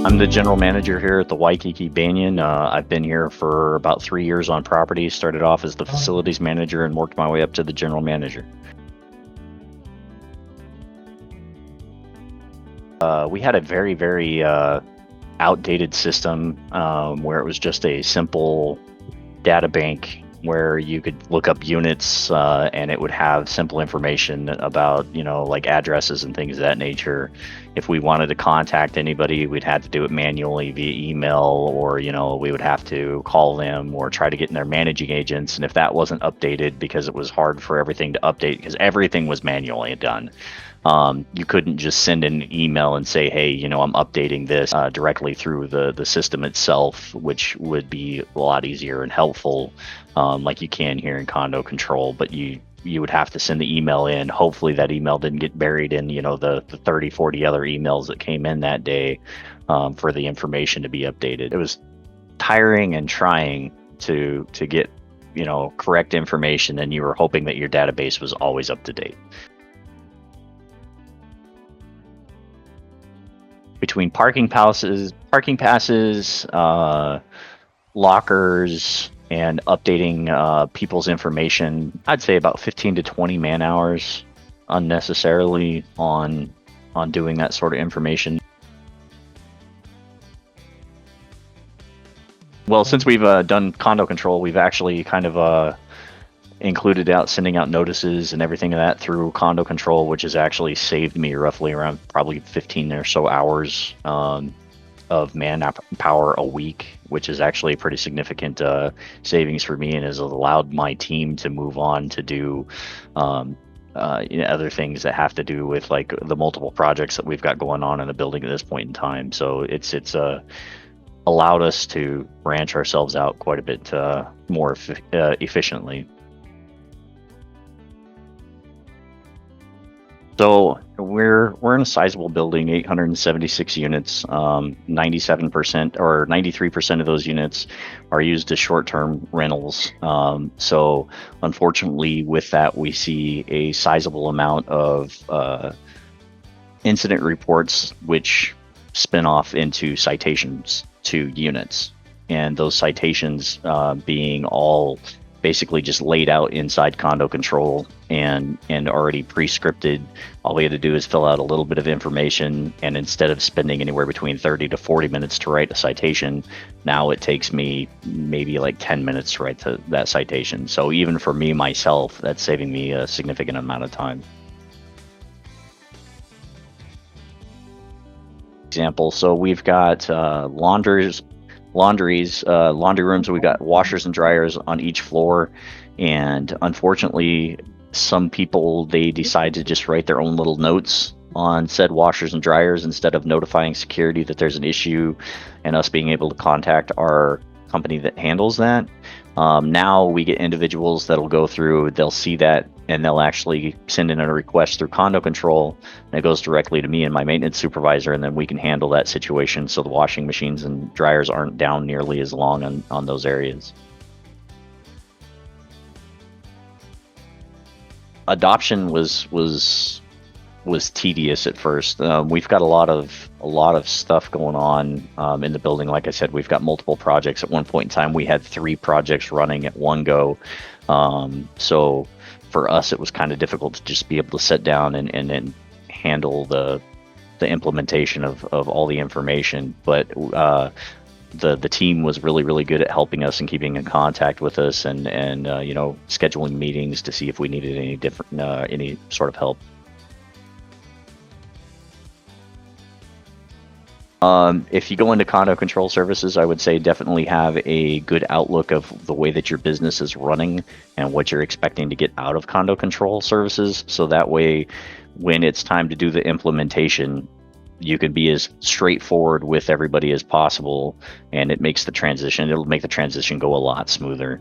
I'm the general manager here at the Waikiki Banyan. I've been here for about 3 years on property. Started off as the facilities manager and worked my way up to the general manager. We had a very outdated system where it was just a simple data bank where you could look up units and it would have simple information about, like addresses and things of that nature. If we wanted to contact anybody, we'd have to do it manually via email, or, we would have to call them or try to get in their managing agents. And if that wasn't updated, because it was hard for everything to update, because everything was manually done. You couldn't just send an email and say, hey, I'm updating this directly through the system itself, which would be a lot easier and helpful, like you can here in condo control. But you would have to send the email in. Hopefully that email didn't get buried in, the 30, 40 other emails that came in that day for the information to be updated. It was tiring and trying to get, correct information, and you were hoping that your database was always up to date. Between parking passes, lockers, and updating people's information, I'd say about 15 to 20 man hours unnecessarily on doing that sort of information. Well, since we've done condo control, we've actually kind of included sending out notices and everything of that through condo control, which has actually saved me roughly around probably 15 or so hours of manpower a week, which is actually a pretty significant savings for me, and has allowed my team to move on to do other things that have to do with like the multiple projects that we've got going on in the building at this point in time. So it's allowed us to branch ourselves out quite a bit more efficiently. So we're in a sizable building, 876 units. 97% or 93% of those units are used as short-term rentals. So unfortunately, with that, we see a sizable amount of incident reports, which spin off into citations to units, and those citations being all basically just laid out inside condo control and already pre-scripted. All we had to do is fill out a little bit of information, and instead of spending anywhere between 30 to 40 minutes to write a citation, now it takes me maybe like 10 minutes to write that citation. So even for me myself, that's saving me a significant amount of time. Example, so we've got laundry rooms. We've got washers and dryers on each floor, and unfortunately some people, they decide to just write their own little notes on said washers and dryers instead of notifying security that there's an issue and us being able to contact our company that handles that. Now we get individuals that'll go through, they'll see that, and they'll actually send in a request through condo control, and it goes directly to me and my maintenance supervisor, and then we can handle that situation so the washing machines and dryers aren't down nearly as long on those areas. Adoption was tedious at first. We've got a lot of stuff going on in the building. Like I said, we've got multiple projects. At one point in time, we had 3 projects running at one go. So for us, it was kind of difficult to just be able to sit down and handle the implementation of all the information. But the team was really good at helping us and keeping in contact with us, and scheduling meetings to see if we needed any sort of help. If you go into condo control services, I would say definitely have a good outlook of the way that your business is running and what you're expecting to get out of condo control services. So that way, when it's time to do the implementation, you can be as straightforward with everybody as possible, and it'll make the transition go a lot smoother.